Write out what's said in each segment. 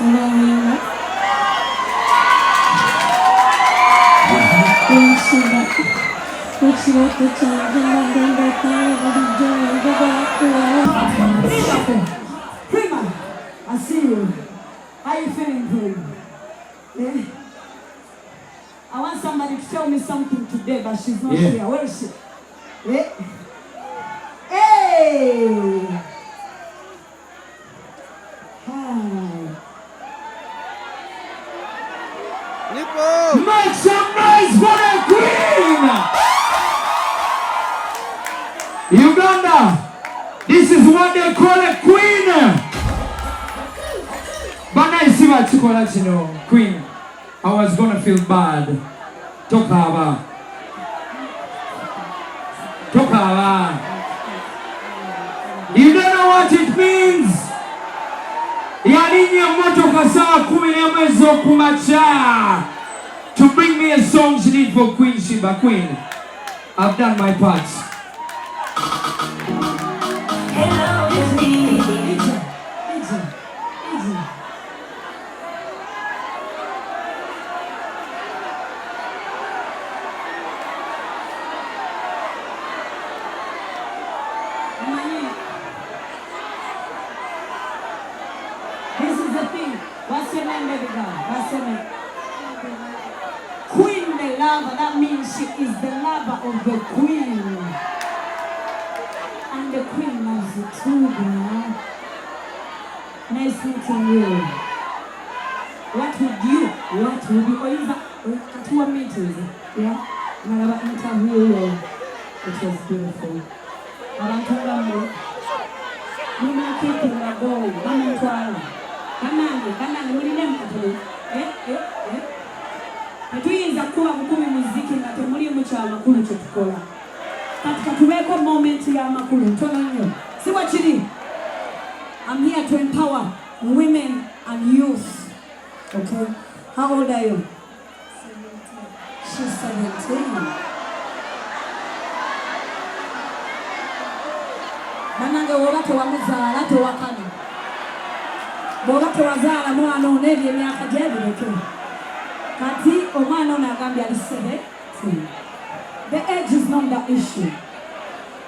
following. Which let the child and the fire of the joy of the back. Prima, I see you. How you feeling, Prima? Yeah? I want somebody to tell me something today, but she's not here. Where is she? Yeah? Hey! Hi. Make some noise for the queen! Uganda, this is what they call a queen. But now you see what you call it, you know, queen. I was gonna feel bad. Tokaba. You don't know what it means. Yalinya moto kasawa 10 mwezi kumacha. To bring me a song she did for Queen Sheeba. Queen, I've done my part. Hello, it's me. This is the thing. What's your name, baby girl? What's your name? Queen the lover. That means she is the lover of the queen. And the queen loves you too, girl. Nice meeting you. What would you? Or is that 2 meters? Yeah? Another interview. It was beautiful. I want to remember. You know, keeping the goal. Mama Twala. Kanani, mulinem katuli. Tuyinza kuba mukumi muziki nga temuli mucha makulu kyetukola. Katika tuweko moment ya makulu ntono nnyo. Si wakiri. I'm here to empower women and youth. Okay? How old are you? 17. She's 17. Banange woba tewamuzaala tewakana. Boba tewazaala mwana ono emyaka gyebireke. Kati omwana ono agambye ali 17. The age is not the issue.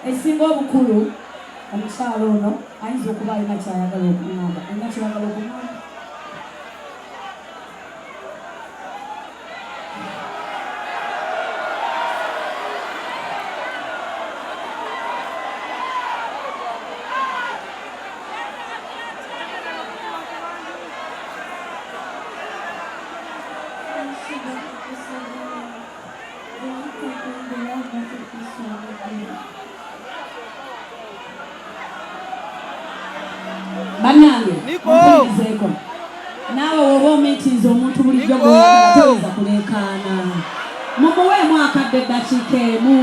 Esinga obukulu omukyalo ono ayinza okuba alina kyayagala okungamba. Alina kyayagala okungamba. Banange, mpulizeko. Nawe woba omitiiza omuntu bulijjo gw'oyagala kulekaana. Mumuweemu akadde eddakiika emu.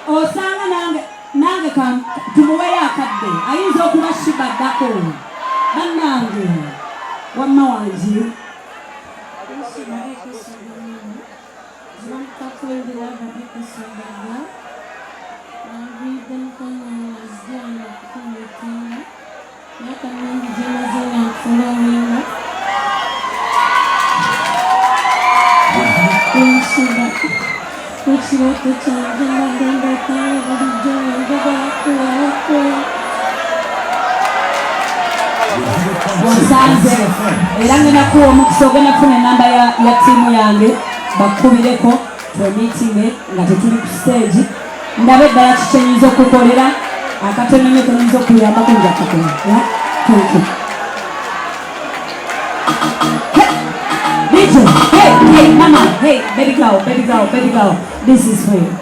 Osanga nange tumuweyo akadde. Ayinza okuba Sheeba addako. Bannange, wamma wangi. Which let the child and the fire of the joy of the back. Wansanze era ngenda kuwa omukisa ogenda kufuna enamba ya tiimu yange bakubireko twemeetinge nga tetuli ku stage ndabe eddala kikyenyinza okukolera akatono nnyo kenyinza okuyambako nja kukola. Hey, mama, hey, baby girl. This is for you.